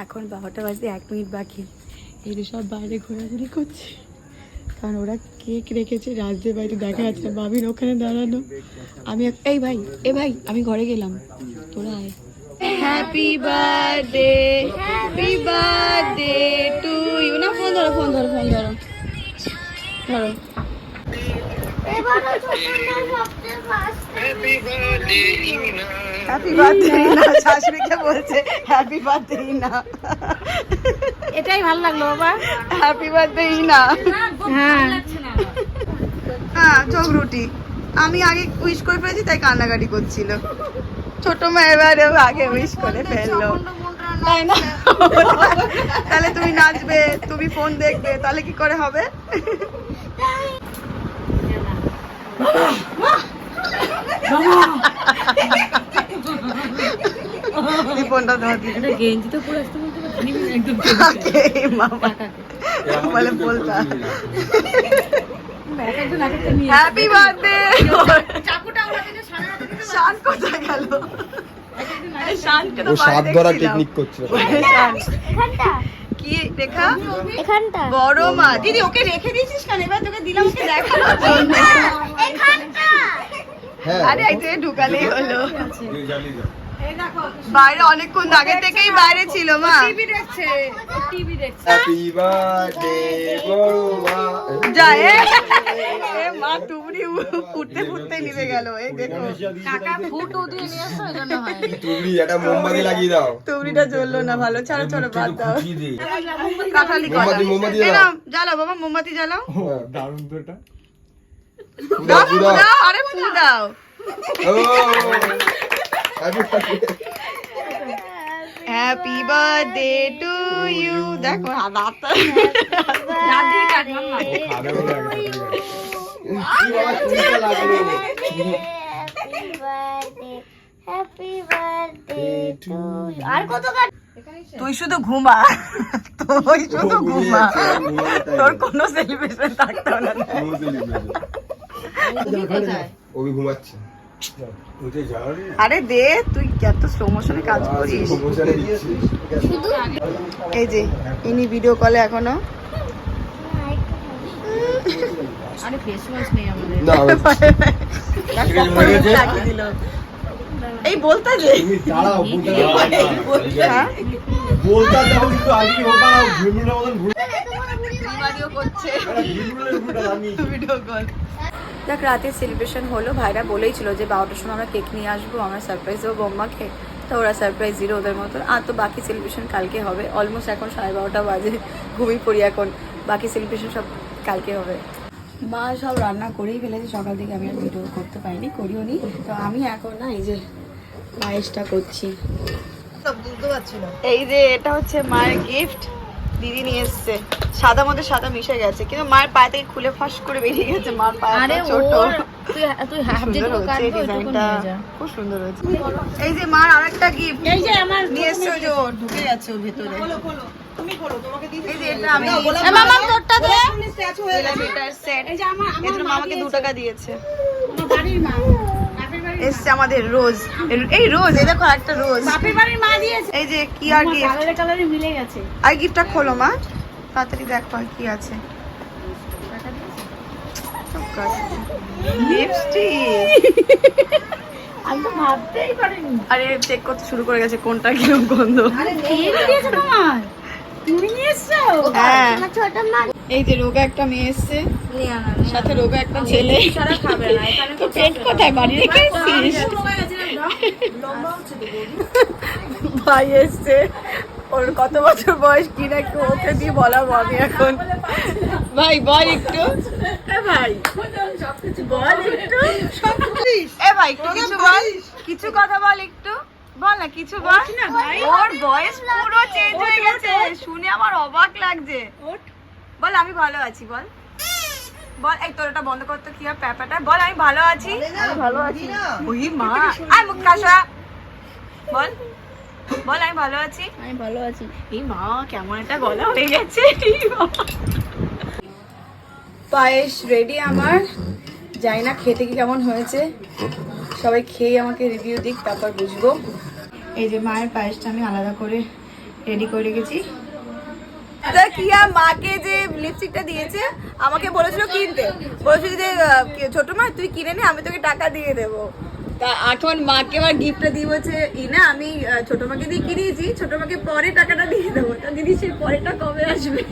এখন 12টা বাজতে 1 মিনিট বাকি। এই যে সব বাইরে ঘোরাঘুরি করছে, কারণ ওরা কেক রেখেছে রাজদের বাড়িতে, দেখা যাচ্ছে বাবির ওখানে দাঁড়ানো। আমি এই ভাই আমি ঘরে গেলাম, তোরা আয়। Happy birthday to you. না ফোন ধরো ধরো। হ্যাপি বার্থডে না, শাশুড়িকে বলছে হ্যাপি বার্থডে না। এটাই ভালো লাগলো বাবা, হ্যাপি বার্থডে না। হ্যাঁ চোখ রুটি। আমি আগে উইশ করে ফেলেছি তাই কান্নাকাটি করছিল। ছোট মা এবারে আগে উইশ করে ফেললো, তাই না? তাহলে তুমি নাচবে, তুমি ফোন দেখবে, তাহলে কি করে হবে? ফোনটা ধর দিলে গেঞ্জি তো পুরো আসতে বলতে একদম মামা বলে বলতা হ্যাপি বার্থডে। চাকুটা ওরা দিলে সারা রাত শান কোথায় গেল? শান কেন ও সাত ধরা টেকনিক করছিল। এখানটা কি রেখা? এখানটা বড় মা দিদি ওকে রেখে দিয়েছিস কেন? এবার তোকে দিলাম ওকে দেখানোর জন্য। এখানটা হ্যাঁ আরে এই তুই ঢুকালেই হলো। বাইরে অনেকক্ষণ আগে থেকেই বাইরে ছিল মা। টিভি দেখছে হ্যাপি বার্থডে বড়মা। যা এ মা তুবড়ি ফুটতে নিভে গেল। এই দেখো কাকা ফুটো দিয়ে নিয়ে আসো, এজন্য হয়। তুমি একটা মোমবাতি লাগিয়ে দাও। তুবড়িটা জ্বললো না, ভালো। ছাড়ো বাদ দাও। কাঁঠালি কলা মোমবাতি এই দাও। নাও, জ্বালাও বাবা, মোমবাতি জ্বালাও। দারুণ তো এটা। দাও দাও, আরে ফু দাও। ও happy birthday. Happy birthday to you. দেখো হাতটা দাদি কাট মাম্মা খাবে বলে আগে কি বাবা চুলটা লাগলো। Happy birthday to you. আর কত কাট? তুই শুধু ঘুমা, তোর কোনো সেলিব্রেশন থাকতো না। ওই ঘুমাচ্ছে। আরে দে, তুই এত স্লো মোশনে কাজ করিস। এই যে ইনি ভিডিও কলে এখনো। আরে ফেস ওয়াশ নেই আমাদের। না লাগিয়ে দিল। এই বলতা যে দাঁড়াও হ্যাঁ? বলতা যাও কিন্তু আজকে ওটা না ঘুমুনের মতন ঘুরে ভিডিও করছে আমি ভিডিও কল। দেখ রাতে সেলিব্রেশন হলো, ভাইরা বলেই ছিল যে 12টার সময় আমরা কেক নিয়ে আসবো, আমরা সারপ্রাইজ দেবো বোম্মাকে। তো ওরা সারপ্রাইজ দিল ওদের মতো। আর তো বাকি সেলিব্রেশন কালকে হবে। অলমোস্ট এখন 12:30 বাজে, ঘুমিয়ে পড়ি এখন। বাকি সেলিব্রেশন সব কালকে হবে। মা সব রান্না করেই ফেলেছে সকাল থেকে, আমি আর ভিডিও করতে পারিনি, করিও নি। তো আমি এখন না এই যে পায়েসটা করছি। এই যে এটা হচ্ছে মায়ের গিফট, দিদি নিয়ে এসছে। সাদা মধ্যে সাদা মিশে গেছে, কিন্তু মায়ের পায়ে থেকে খুলে ফাঁস করে বেরিয়ে গেছে। মার আরে পায়ে ছোট, তুই হাফ সুন্দর যেটুকু হয়েছে কাটবো ওইটুকু ডিজাইনটা, নিয়ে যা। খুব সুন্দর হয়েছে। এই যে মার আরেকটা গিফট এই যে আমার নিয়ে এসছে, ওই যে ওর ঢুকে যাচ্ছে ওর ভিতরে। এই যে এটা আমি মামা তোরটা দে। এটার সেট, এই যে আমার এর জন্য মামাকে 2 টাকা দিয়েছে। আমার বাড়ির মা, বাপের বাড়ির এসছে আমাদের রোজ। এই রোজ, এই দেখো একটা রোজ। বাপের বাড়ির মা দিয়েছে। এই যে কি আর গিফট, কালারে কালারে মিলে গেছে। আর গিফটটা খোলো মা, তাড়াতাড়ি দেখো আর কি আছে। লিপস্টিক। আমি তো ভাবতেই পারিনি। আরে চেক করতে শুরু করে গেছে কোনটা কিরকম গন্ধ। কে দিয়েছে তোমার? তুমি নিয়ে এসছো? হ্যাঁ। আমার ছোট মা এই যে রোগা একটা মেয়ে এসছে, নিয়ে আনা। সাথে রোগা একটা ছেলে। সারা খাবে না, এখানে তো পেট কোথায় বাড়ি রেখে এসছিস? ভাই এসছে, ওর কত বছর বয়স কি না একটু ওকে দিয়ে বলাবো আমি এখন। ভাই বল একটু, ভাই বল একটু। এ ভাই একটু কিছু বল, কিছু কথা বল একটু, বল না কিছু বল। ওর বয়স পুরো চেঞ্জ হয়ে গেছে, শুনে আমার অবাক লাগছে। বল আমি ভালো আছি, বল বল। এই তোর ওটা বন্ধ করতে কি হয় প্যাপাটা, বল আমি ভালো আছি, আমি ভালো আছি। ওই মা আয় মুখ কাশা, বল বল আমি ভালো আছি, আমি ভালো আছি। এই মা কেমন একটা গলা হয়ে গেছে। পায়েস রেডি আমার, জানি না খেতে কি কেমন হয়েছে, সবাই খেয়ে আমাকে রিভিউ দিক, তারপর বুঝবো। এই যে মায়ের পায়েসটা আমি আলাদা করে রেডি করে রেখেছি। কিয়া মাকে যে লিপস্টিকটা দিয়েছে আমাকে বলেছিল কিনতে, বলেছিল যে ছোট মা তুই কিনে নে, আমি তোকে টাকা দিয়ে দেবো। তা এখন মাকে আবার গিফটটা দিয়ে বলছে ইনা আমি ছোট মাকে দিয়ে কিনিয়েছি, ছোট মাকে পরে টাকাটা দিয়ে দেবো। তা দিদি সেই পরেটা কবে আসবে?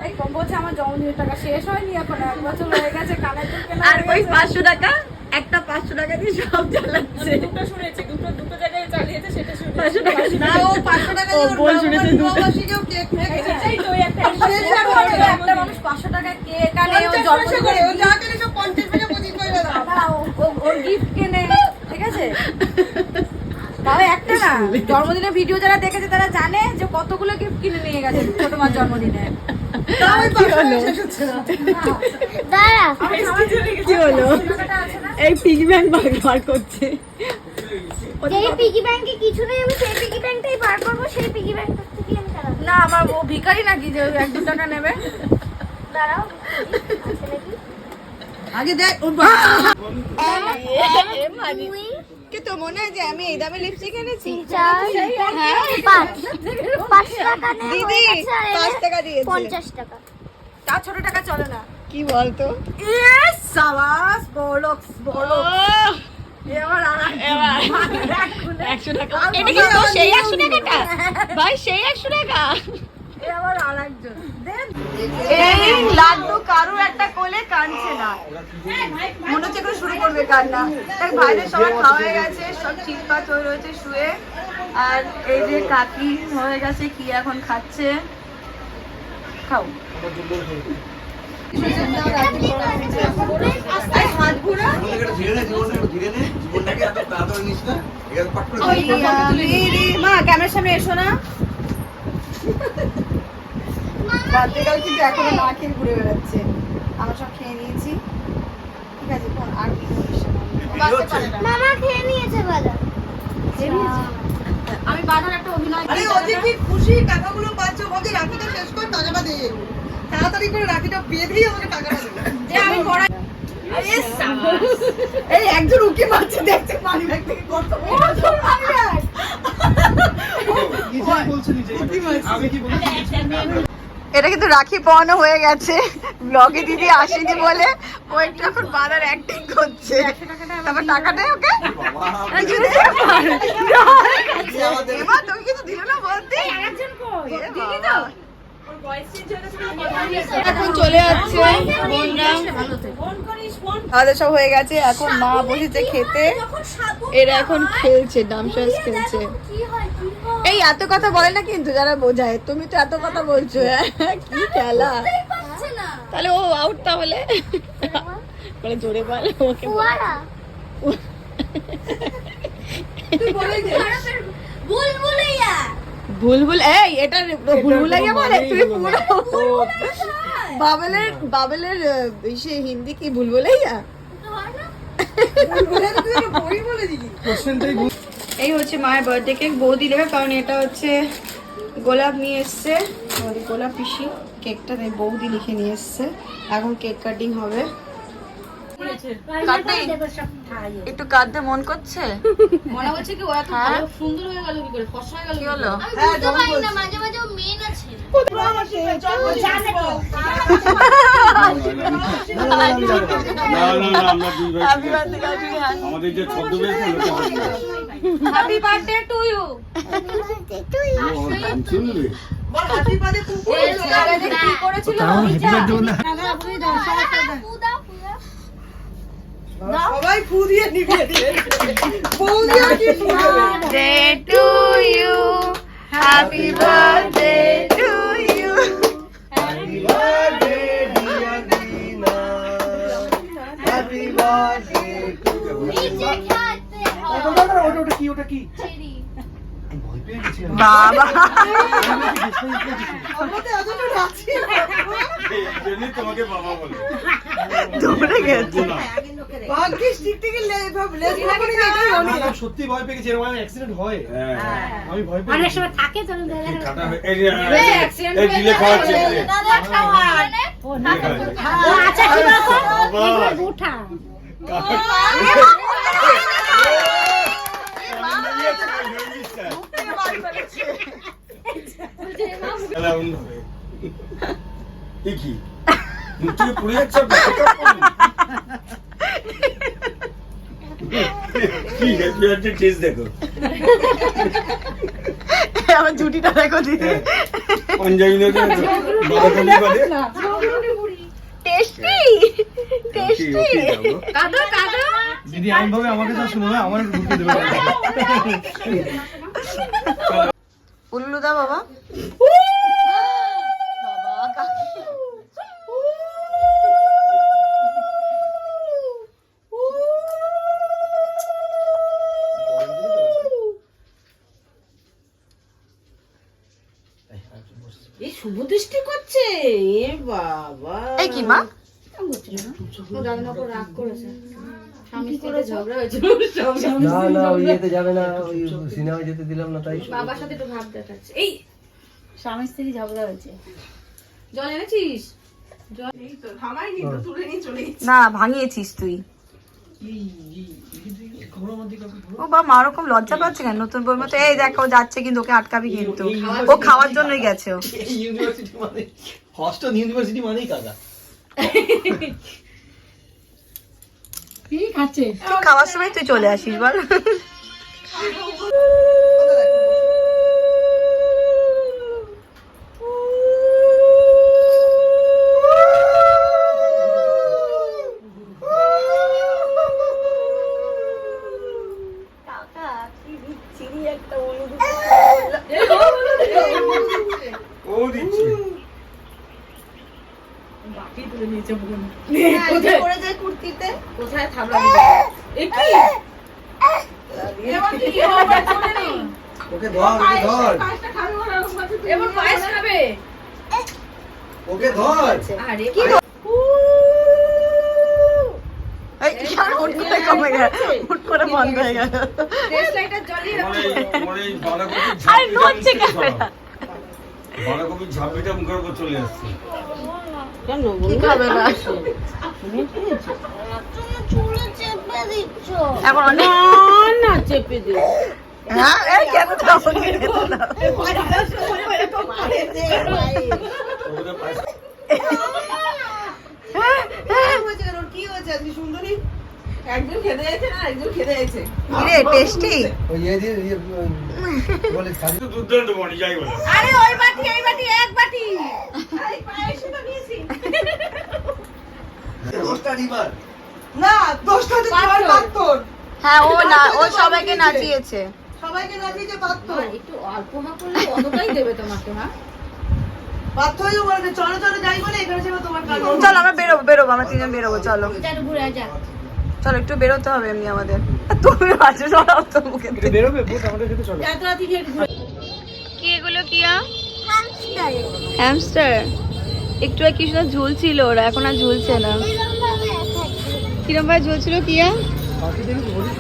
এই কম বলছে আমার জন্মদিনের টাকা শেষ হয়নি, এখন 1 বছর হয়ে গেছে কানের দুল কেনা। আর ওই 500 টাকা, একটা 500 টাকা দিয়ে সব চালাচ্ছে। দুটো শুনেছি, দুটো জায়গায় চালিয়েছে, সেটা শুনেছি। 500 টাকা না, ও 500 টাকা দিয়ে বল শুনেছে নববর্ষেও কেক খেয়ে গেছে। এই তো ওই একটা মানুষ 500 টাকা কেক আনে, ও জন্মদিন করে, ও যা করে সব 50 পয়সা 25 পয়সা দাও। ও গিফট কেনে, ঠিক আছে? তাও একটা না, জন্মদিনের ভিডিও যারা দেখেছে তারা জানে যে কতগুলো গিফট কিনে নিয়ে গেছে ছোট মার জন্মদিনে। দাঁড়া কি হলো? এই পিগি ব্যাংক বার করছে। যেই পিগি ব্যাংকে কিছু নেই, আমি সেই পিগি ব্যাংকটাই বার করবো, সেই পিগি ব্যাংকটা থেকে আমি চালাবো। না আমার ও ভিখারি নাকি যে 1-2 টাকা নেবে? দাঁড়াও, আছে নাকি? আগে দেখ ও দুই, কি তো মনে হয় যে আমি এই দামে লিপস্টিক এনেছি? 4, 5 টাকা নেই, দিদি হয়ে গেছে, আর 5 টাকা দিয়েছে। 50 টাকা। তার ছোট টাকা চলে না। কি বলতো? ইয়েস সাবাস, বড়লোক বড়লোক। এবার আর 100 টাকা। এটা কি তো সেই 100 টাকাটা? ভাই সেই 100 টাকা। এবার আরেকজন দেন। এই লাড্ডু কারো একটা কোলে কানছে না, মনে হচ্ছে এখন শুরু করবে কান্না। তাই ভাইদের সবার খাওয়া হয়ে গেছে, সব চিৎপাত হয়ে রয়েছে শুয়ে। আর এই যে কাকি হয়ে গেছে, কি এখন খাচ্ছে। খাও। হাত ঘুরা মা ক্যামেরার সামনে এসো না। বাদ্যকাল কিন্তু এখনো না খেয়ে ঘুরে বেড়াচ্ছে। আমরা সব খেয়ে নিয়েছি, ঠিক আছে? কোন আর কি করিস না। মামা খেয়ে নিয়েছে বাদাম। আমি বাঁধার একটা অভিনয় আরে ওদের কি খুশি, টাকাগুলো পাচ্ছ, ওকে রাখিটা শেষ করে টাকাটা দিয়ে দেবো। তাড়াতাড়ি করে রাখিটা বেঁধেই আমাকে টাকাটা দেবো। যে আমি পড়া এই একজন উকি মারছে, দেখছে পানি ব্যাগ থেকে কত পানি ব্যাগ। এটা কিন্তু রাখি পরানো হয়ে গেছে, ব্লগে দিদি আসেনি বলে ও একটু এখন বাদার অ্যাক্টিং করছে। তারপর টাকাটা ওকে কিছু দিতে পারে। এবার তোকে কিছু দিল না বলতে? দিলি তো? এখন চলে যাচ্ছে বোনরা, খাওয়া সব হয়ে গেছে, এখন মা বসেছে খেতে। এরা এখন খেলছে, ডামসাস খেলছে। কি হয় কি হয়? এই এত কথা বলে না কিন্তু যারা বোঝায়, তুমি তো এত কথা বলছো। কি খেলা, পাচ্ছে না। তাহলে ও আউট তাহলে বলে জোরে বল ওকে বল। ফুয়ারা। বুলবুলিয়া। বুলবুল, এই এটা বুলবুলাইয়া বলে? তুই পুরো বাবেলের সে হিন্দি কি বুলবুলাইয়া? এই হচ্ছে মায়ের বার্থডে কেক, বৌদি দেবে, কারণ এটা হচ্ছে গোলাপ নিয়ে এসছে, গোলাপ পিসি কেকটা তাই বৌদি লিখে নিয়ে এসছে। এখন কেক কাটিং হবে। একটু কাটতে মন করছে, মনে হচ্ছে কি ও এত ভালো সুন্দর হয়ে গেল কি করে, ফর্সা হয়ে গেল কি হলো? আমি বুঝতে পারি না, মাঝে মাঝে ও মেন আছে। Happy birthday, কাকি। আমাদের যে ছদ্মবেশ হ্যাপি বার্থডে টু ইউ। শুনলি Happy birthday to you। কি করেছিল? সবাই ফু দিয়ে নিভিয়ে দিয়ে বৌদিও কি ফু দেবে। Day to you, happy birthday to you। Happy birthday dear Dina, happy birthday to you। নিচে খেতে হয়। ওটা কি ওটা কি? চেরি। ভয় পেয়ে গেছি আমি। বাবা জেনে তোমাকে বাবা বলে। দৌড়ে গেছে। না, ভাগ্যিস টিকটিকি লেজ করে এটাই আমি তো সত্যি ভয় পেয়ে গেছি, এরকম অ্যাক্সিডেন্ট হয়। হ্যাঁ। আমি ভয় পেয়ে গেছি। কি কাটা হয়ে- এই যে- এই দিলে খাওয়াচ্ছে এই যে। আচ্ছা কি ব্যাপার? বাবা। উঠা। এই তাহলে এমন হবে। এ কি? মুখ থেকে পড়ে যাচ্ছে আপনার? কি হ্যাপি হচ্ছে টেস্ট দেখো। আমার জুটিটা দেখো দিদি। পাঞ্জাবি না দেখো। বাঁধাকপি বাদে। Tasty tasty. কাটো কাটো দিদি এমন ভাবে আমাকে তো শুনো না, আমার ঢুকে দেবে। উল্লু দা বাবা। বাবা কাকি। এই শুভ দৃষ্টি করছে এ বাবা এই কি মা? রাগ করেছে স্বামী স্ত্রীতে ঝগড়া হয়েছিল না না ওই ইয়েতে যাবে না, ওই সিনেমা যেতে দিলাম না তাই। বাবার সাথে একটু ভাব দেখাচ্ছে এই স্বামী স্ত্রী ঝগড়া হয়েছে জল এনেছিস না ভাঙিয়েছিস তুই। ও বা মা ওরকম লজ্জা পাচ্ছে কেন নতুন বই মতো? এই দেখো যাচ্ছে কিন্তু ওকে আটকাবি কিন্তু। ও খাওয়ার জন্যই গেছে ও। ইউনিভার্সিটি মানে হস্টেল ইউনিভার্সিটি মানেই কাদা। তুই খাওয়ার সময় তুই চলে আসিস বল। ও দিচ্ছে। কোথায় থামলাম এ কি ওকে ধর, ওকে ধর, এবার পায়েস খাবে ওকে ধর। আরে এই আর হুট করে কমে গেল, হুট করে বন্ধ হয়ে গেল। টেস্ট লাইটার জ্বালিয়ে আমার এই বাঁধাকপির আর ঝাঁপিটা নড়ছে মুখে ক্যামেরা। সরাও। বাঁধাকপির ঝাঁপিটা মুখের উপর চলে আসছে। কি খাবে না চুলে চেপে দিচ্ছ। এখন অনেক না চেপে দে হ্যাঁ এই কেন দাও খেতে দাও। ওদের পাশে কিরে টেস্টি? ওই ইয়ে দিয়ে বলে খালি তো দুর্দান্ত বনি যাই বলে। আরে ওই বাটি এই বাটি এক বাটি দশটা ডিমার। হ্যাঁ ও না ও সবাইকে নাচিয়েছে। একটু অল্প মা করলে অতটাই দেবে তোমাকে মা চলো আমরা বেরোবো বেরোবো আমরা তিনজন বেরোবো চলো চল ঘুরে যা। চলো একটু বেরোতে হবে এমনি আমাদের। তুমি আছে সরাও তো মুখে এটা বেরোবে বুক আমাদের সাথে চলো। এত রাতে গিয়ে একটু ঘুরে কি এগুলো কিয়া? হামস্টার। হ্যামস্টার। একটু কি সুন্দর ঝুলছিল ওরা, এখন আর ঝুলছে না। এরকম ভাবে থাকবে। কিরম ভাবে ঝুলছিল কিয়া?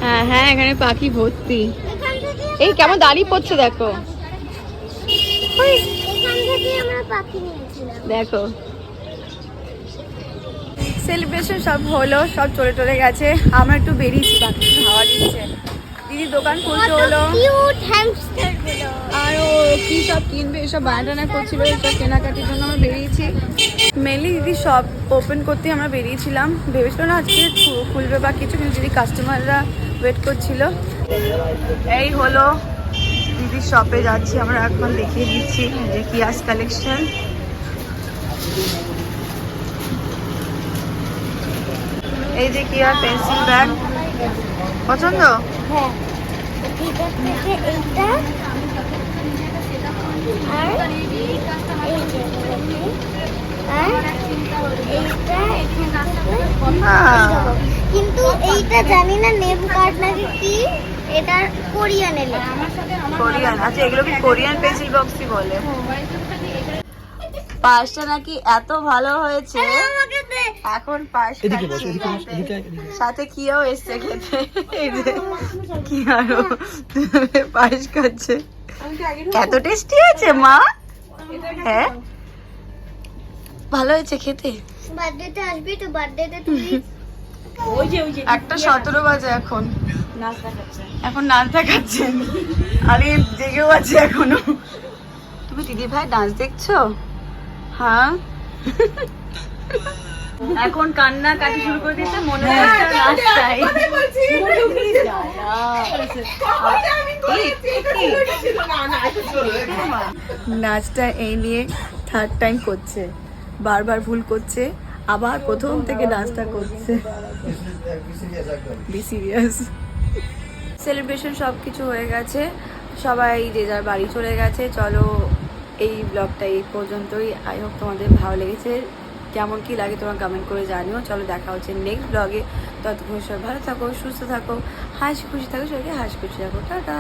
হ্যাঁ হ্যাঁ এখানে পাখি ভর্তি। এখান থেকে এই কেমন দাঁড়িয়ে পড়ছে দেখো। ওই, এখান থেকে আমরা পাখি নিয়েছিলাম। দেখো সেলিব্রেশন সব হলো, সব চলে চলে গেছে। আমরা একটু বেরিয়েছি, বাকি হাওয়া দিচ্ছে। দিদি দোকান খুলতে হলো কিউট হ্যামস্টার গুলো। আর ও কি সব কিনবে এসব বায়না করছিল, এসব কেনাকাটির জন্য আমরা বেরিয়েছি। মেনলি দিদি শপ ওপেন করতে আমরা বেরিয়েছিলাম, ভেবেছিল না আজকে খুলবে বা কিছু, কিন্তু দিদি কাস্টমাররা ওয়েট করছিল। এই হলো দিদির শপে যাচ্ছি আমরা, এখন দেখিয়ে দিচ্ছি যে কিয়াস কালেকশন। এই যে কিয়ার পেন্সিল ব্যাগ পছন্দ? হ্যাঁ। এটার থেকে এইটা আর এই যে আর এইটা এখানে কিন্তু এইটা জানি না নেম কার্ড নাকি কি, এটা কোরিয়ান এলে। কোরিয়ান, আচ্ছা এগুলো কি কোরিয়ান পেন্সিল বক্সই বলে। পায়েসটা নাকি এত ভালো হয়েছে, আমাকে দে। এখন পায়েস এদিকে বস, খাচ্ছি। এদিকে বস, এদিকে এদিকে। সাথে কিয়াও এসছে খেতে, এই যে কি আরো পায়েস খাচ্ছে। এত টেস্টি হয়েছে মা? হ্যাঁ ভালো হয়েছে খেতে। বার্থডেতে আসবি তো, বার্থডেতে তুই 1:17 বাজে এখন, এখন নাচ দেখাচ্ছেন। আরে জেগেও আছে এখনো। তুমি দিদি ভাই ডান্স দেখছো? হ্যাঁ এখন কান্না কাটি শুরু করে দিতে মনে হচ্ছে রাস্তায় নাচটা এই নিয়ে থার্ড টাইম করছে, বারবার ভুল করছে, আবার প্রথম থেকে নাচটা করছে। Be serious. সেলিব্রেশন সব কিছু হয়ে গেছে, সবাই যে যার বাড়ি চলে গেছে। চলো এই ব্লগটা এই পর্যন্তই। আই হোপ তোমাদের ভালো লেগেছে, কেমন কি লাগে তোমরা কমেন্ট করে জানিও। চলো দেখা হচ্ছে নেক্সট ব্লগে, ততক্ষণ সবাই ভালো থাকো, সুস্থ থাকো, হাসি খুশি থাকো, সবাইকে হাসি খুশি থাকো। টাটা।